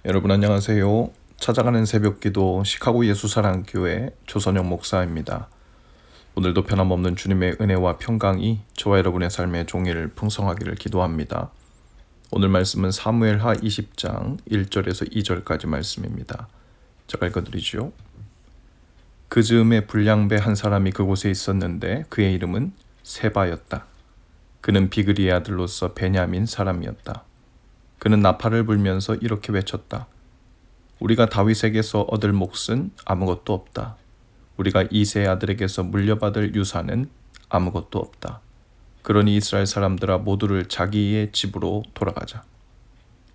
여러분 안녕하세요. 찾아가는 새벽기도 시카고 예수사랑교회 조선영 목사입니다. 오늘도 변함없는 주님의 은혜와 평강이 저와 여러분의 삶의 종일 풍성하기를 기도합니다. 오늘 말씀은 사무엘하 20장 1절에서 2절까지 말씀입니다. 제가 읽어드리죠. 그 즈음에 불량배 한 사람이 그곳에 있었는데 그의 이름은 세바였다. 그는 비그리의 아들로서 베냐민 사람이었다. 그는 나팔을 불면서 이렇게 외쳤다. 우리가 다윗에게서 얻을 몫은 아무것도 없다. 우리가 이새의 아들에게서 물려받을 유산은 아무것도 없다. 그러니 이스라엘 사람들아 모두를 자기의 집으로 돌아가자.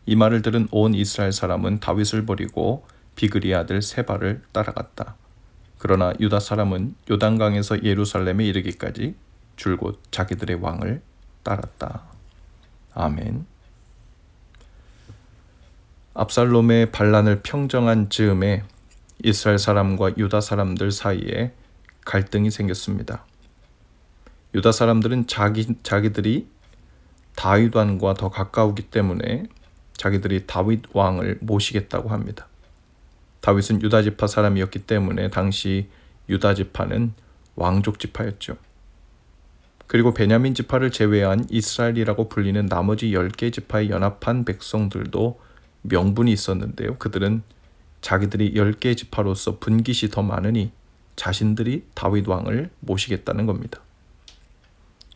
이 말을 들은 온 이스라엘 사람은 다윗을 버리고 비그리의 아들 세바를 따라갔다. 그러나 유다 사람은 요단강에서 예루살렘에 이르기까지 줄곧 자기들의 왕을 따랐다. 아멘. 압살롬의 반란을 평정한 즈음에 이스라엘 사람과 유다 사람들 사이에 갈등이 생겼습니다. 유다 사람들은 자기들이 다윗 왕과 더 가까우기 때문에 자기들이 다윗 왕을 모시겠다고 합니다. 다윗은 유다 지파 사람이었기 때문에 당시 유다 지파는 왕족 지파였죠. 그리고 베냐민 지파를 제외한 이스라엘이라고 불리는 나머지 10개 지파에 연합한 백성들도 명분이 있었는데요. 그들은 자기들이 10개의 지파로서 분깃이 더 많으니 자신들이 다윗 왕을 모시겠다는 겁니다.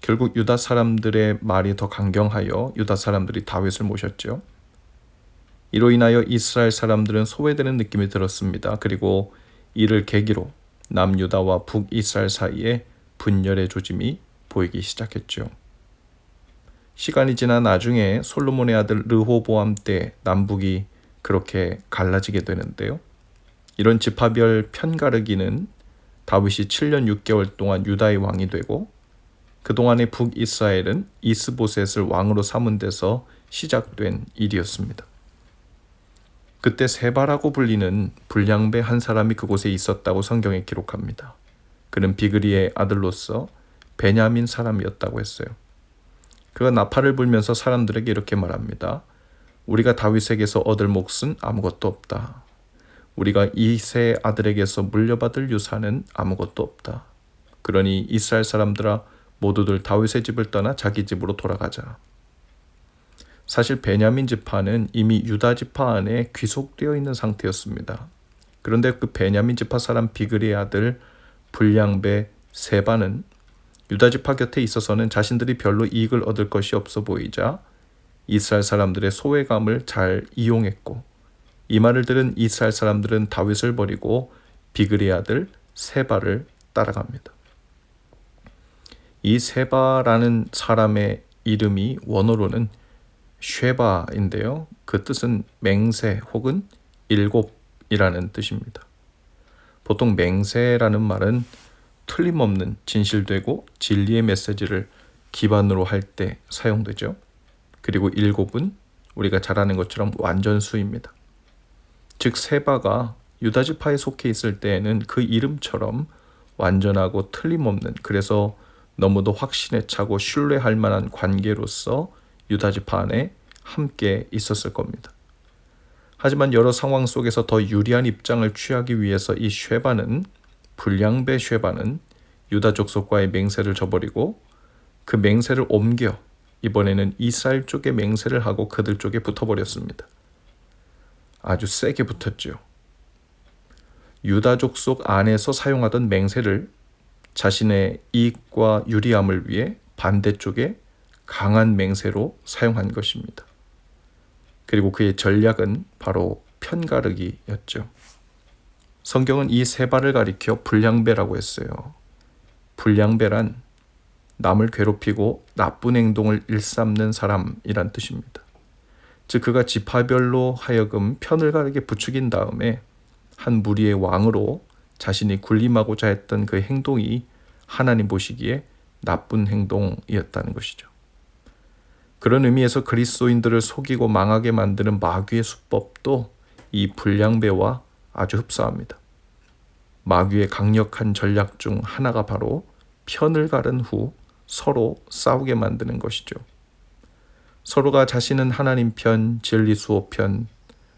결국 유다 사람들의 말이 더 강경하여 유다 사람들이 다윗을 모셨죠. 이로 인하여 이스라엘 사람들은 소외되는 느낌이 들었습니다. 그리고 이를 계기로 남유다와 북이스라엘 사이에 분열의 조짐이 보이기 시작했죠. 시간이 지난 나중에 솔로몬의 아들 르호보암 때 남북이 그렇게 갈라지게 되는데요. 이런 지파별 편가르기는 다윗이 7년 6개월 동안 유다의 왕이 되고 그동안의 북이스라엘은 이스보셋을 왕으로 삼은 데서 시작된 일이었습니다. 그때 세바라고 불리는 불량배 한 사람이 그곳에 있었다고 성경에 기록합니다. 그는 비그리의 아들로서 베냐민 사람이었다고 했어요. 그가 나팔을 불면서 사람들에게 이렇게 말합니다. 우리가 다윗에게서 얻을 몫은 아무것도 없다. 우리가 이새의 아들에게서 물려받을 유산은 아무것도 없다. 그러니 이스라엘 사람들아 모두들 다윗의 집을 떠나 자기 집으로 돌아가자. 사실 베냐민 지파는 이미 유다 지파 안에 귀속되어 있는 상태였습니다. 그런데 그 베냐민 지파 사람 비그리의 아들 불량배 세바는 유다 지파 곁에 있어서는 자신들이 별로 이익을 얻을 것이 없어 보이자 이스라엘 사람들의 소외감을 잘 이용했고 이 말을 들은 이스라엘 사람들은 다윗을 버리고 비그리의 아들 세바를 따라갑니다. 이 세바라는 사람의 이름이 원어로는 쉐바인데요. 그 뜻은 맹세 혹은 일곱이라는 뜻입니다. 보통 맹세라는 말은 틀림없는 진실되고 진리의 메시지를 기반으로 할 때 사용되죠. 그리고 일곱은 우리가 잘 아는 것처럼 완전수입니다. 즉 세바가 유다 지파에 속해 있을 때에는 그 이름처럼 완전하고 틀림없는, 그래서 너무도 확신에 차고 신뢰할 만한 관계로서 유다 지파 안에 함께 있었을 겁니다. 하지만 여러 상황 속에서 더 유리한 입장을 취하기 위해서 이 불량배 쉐바는 유다 족속과의 맹세를 저버리고 그 맹세를 옮겨 이번에는 이스라엘 쪽에 맹세를 하고 그들 쪽에 붙어버렸습니다. 아주 세게 붙었죠. 유다 족속 안에서 사용하던 맹세를 자신의 이익과 유리함을 위해 반대쪽에 강한 맹세로 사용한 것입니다. 그리고 그의 전략은 바로 편가르기였죠. 성경은 이 세바를 가리켜 불량배라고 했어요. 불량배란 남을 괴롭히고 나쁜 행동을 일삼는 사람이란 뜻입니다. 즉 그가 지파별로 하여금 편을 가르게 부추긴 다음에 한 무리의 왕으로 자신이 군림하고자 했던 그 행동이 하나님 보시기에 나쁜 행동이었다는 것이죠. 그런 의미에서 그리스도인들을 속이고 망하게 만드는 마귀의 수법도 이 불량배와 아주 흡사합니다. 마귀의 강력한 전략 중 하나가 바로 편을 가른 후 서로 싸우게 만드는 것이죠. 서로가 자신은 하나님 편, 진리 수호 편,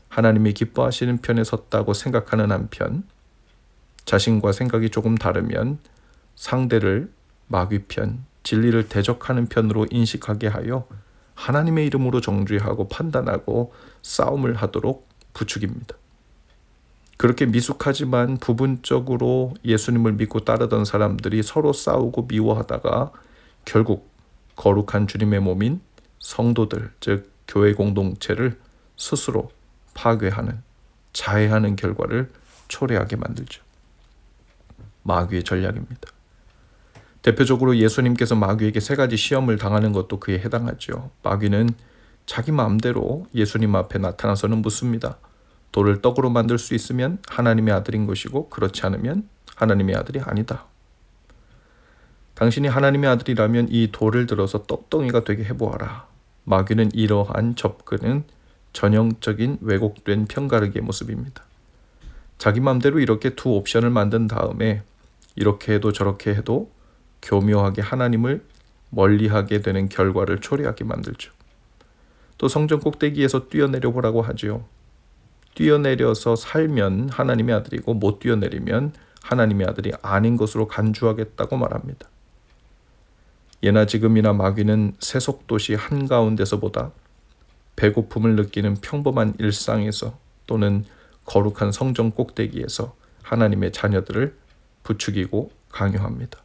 하나님이 기뻐하시는 편에 섰다고 생각하는 한편 자신과 생각이 조금 다르면 상대를 마귀 편, 진리를 대적하는 편으로 인식하게 하여 하나님의 이름으로 정죄하고 판단하고 싸움을 하도록 부추깁니다. 그렇게 미숙하지만 부분적으로 예수님을 믿고 따르던 사람들이 서로 싸우고 미워하다가 결국 거룩한 주님의 몸인 성도들, 즉 교회 공동체를 스스로 파괴하는, 자해하는 결과를 초래하게 만들죠. 마귀의 전략입니다. 대표적으로 예수님께서 마귀에게 3가지 시험을 당하는 것도 그에 해당하죠. 마귀는 자기 마음대로 예수님 앞에 나타나서는 묻습니다. 돌을 떡으로 만들 수 있으면 하나님의 아들인 것이고 그렇지 않으면 하나님의 아들이 아니다. 당신이 하나님의 아들이라면 이 돌을 들어서 떡덩이가 되게 해보아라. 마귀는 이러한 접근은 전형적인 왜곡된 편가르기의 모습입니다. 자기 마음대로 이렇게 2 옵션을 만든 다음에 이렇게 해도 저렇게 해도 교묘하게 하나님을 멀리하게 되는 결과를 초래하게 만들죠. 또 성전 꼭대기에서 뛰어내려 보라고 하지요. 뛰어내려서 살면 하나님의 아들이고 못 뛰어내리면 하나님의 아들이 아닌 것으로 간주하겠다고 말합니다. 예나 지금이나 마귀는 세속도시 한가운데서보다 배고픔을 느끼는 평범한 일상에서 또는 거룩한 성전 꼭대기에서 하나님의 자녀들을 부추기고 강요합니다.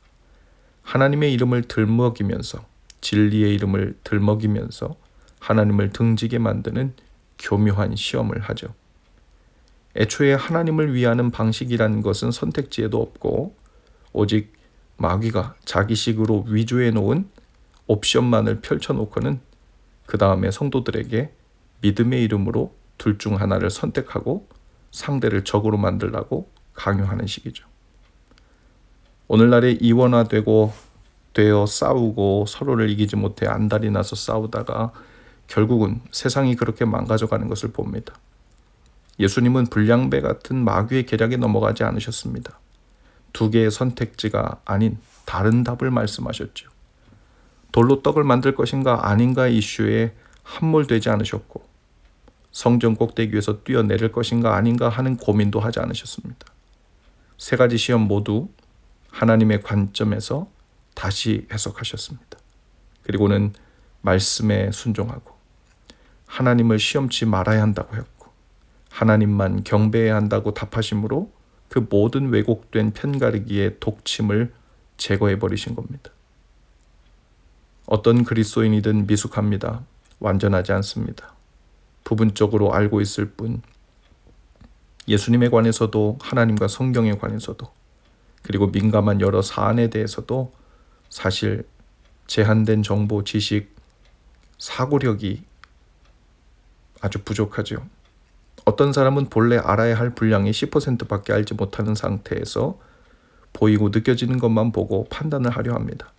하나님의 이름을 들먹이면서 진리의 이름을 들먹이면서 하나님을 등지게 만드는 교묘한 시험을 하죠. 애초에 하나님을 위하는 방식이라는 것은 선택지에도 없고 오직 마귀가 자기식으로 위조해 놓은 옵션만을 펼쳐놓고는 그 다음에 성도들에게 믿음의 이름으로 둘 중 하나를 선택하고 상대를 적으로 만들라고 강요하는 식이죠. 오늘날에 되어 싸우고 서로를 이기지 못해 안달이 나서 싸우다가 결국은 세상이 그렇게 망가져가는 것을 봅니다. 예수님은 불량배 같은 마귀의 계략에 넘어가지 않으셨습니다. 2개의 선택지가 아닌 다른 답을 말씀하셨죠. 돌로 떡을 만들 것인가 아닌가 이슈에 함몰되지 않으셨고 성전 꼭대기 위에서 뛰어내릴 것인가 아닌가 하는 고민도 하지 않으셨습니다. 3가지 시험 모두 하나님의 관점에서 다시 해석하셨습니다. 그리고는 말씀에 순종하고 하나님을 시험치 말아야 한다고 했고 하나님만 경배해야 한다고 답하심으로 그 모든 왜곡된 편가르기의 독침을 제거해 버리신 겁니다. 어떤 그리스도인이든 미숙합니다. 완전하지 않습니다. 부분적으로 알고 있을 뿐 예수님에 관해서도 하나님과 성경에 관해서도 그리고 민감한 여러 사안에 대해서도 사실 제한된 정보, 지식, 사고력이 아주 부족하죠. 어떤 사람은 본래 알아야 할 분량의 10%밖에 알지 못하는 상태에서 보이고 느껴지는 것만 보고 판단을 하려 합니다.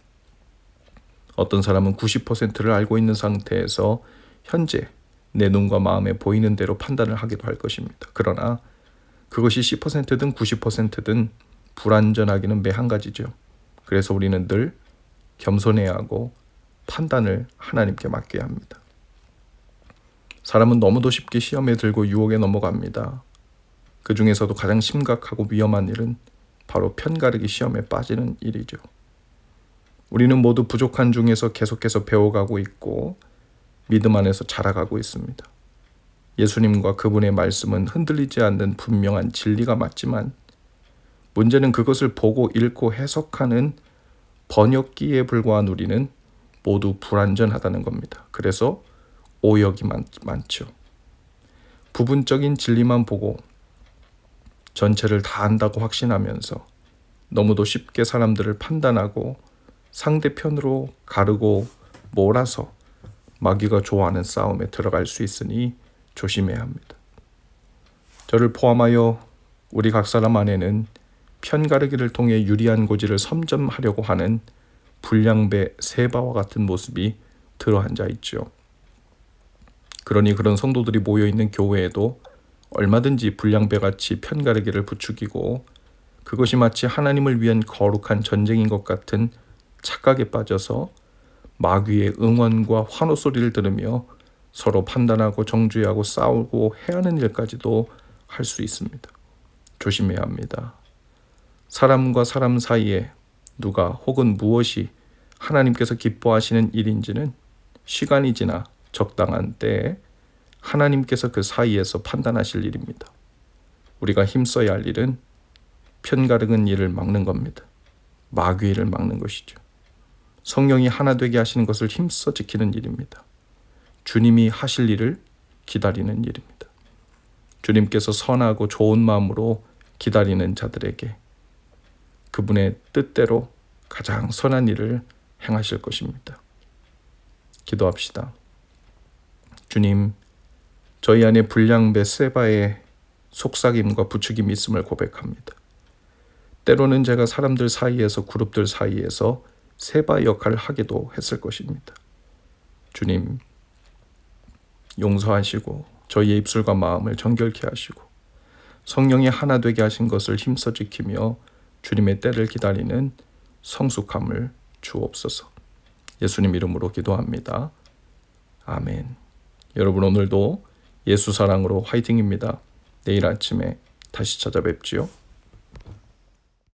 어떤 사람은 90%를 알고 있는 상태에서 현재 내 눈과 마음에 보이는 대로 판단을 하기도 할 것입니다. 그러나 그것이 10%든 90%든 불완전하기는 매 한 가지죠. 그래서 우리는 늘 겸손해야 하고 판단을 하나님께 맡겨야 합니다. 사람은 너무도 쉽게 시험에 들고 유혹에 넘어갑니다. 그 중에서도 가장 심각하고 위험한 일은 바로 편가르기 시험에 빠지는 일이죠. 우리는 모두 부족한 중에서 계속해서 배워가고 있고 믿음 안에서 자라가고 있습니다. 예수님과 그분의 말씀은 흔들리지 않는 분명한 진리가 맞지만 문제는 그것을 보고 읽고 해석하는 번역기에 불과한 우리는 모두 불완전하다는 겁니다. 그래서 오역이 많죠. 부분적인 진리만 보고 전체를 다 안다고 확신하면서 너무도 쉽게 사람들을 판단하고 상대편으로 가르고 몰아서 마귀가 좋아하는 싸움에 들어갈 수 있으니 조심해야 합니다. 저를 포함하여 우리 각 사람 안에는 편가르기를 통해 유리한 고지를 선점하려고 하는 불량배 세바와 같은 모습이 들어앉아 있죠. 그러니 그런 성도들이 모여있는 교회에도 얼마든지 불량배같이 편가르기를 부추기고 그것이 마치 하나님을 위한 거룩한 전쟁인 것 같은 착각에 빠져서 마귀의 응원과 환호 소리를 들으며 서로 판단하고 정죄하고 싸우고 해하는 일까지도 할 수 있습니다. 조심해야 합니다. 사람과 사람 사이에 누가 혹은 무엇이 하나님께서 기뻐하시는 일인지는 시간이 지나 적당한 때에 하나님께서 그 사이에서 판단하실 일입니다. 우리가 힘써야 할 일은 편가르은 일을 막는 겁니다. 마귀를 막는 것이죠. 성령이 하나 되게 하시는 것을 힘써 지키는 일입니다. 주님이 하실 일을 기다리는 일입니다. 주님께서 선하고 좋은 마음으로 기다리는 자들에게 그분의 뜻대로 가장 선한 일을 행하실 것입니다. 기도합시다. 주님, 저희 안에 불량배 세바의 속삭임과 부추김이 있음을 고백합니다. 때로는 제가 사람들 사이에서 그룹들 사이에서 세바 역할을 하기도 했을 것입니다. 주님, 용서하시고 저희의 입술과 마음을 정결케 하시고 성령이 하나 되게 하신 것을 힘써 지키며 주님의 때를 기다리는 성숙함을 주옵소서. 예수님 이름으로 기도합니다. 아멘. 여러분 오늘도 예수 사랑으로 화이팅입니다. 내일 아침에 다시 찾아뵙지요.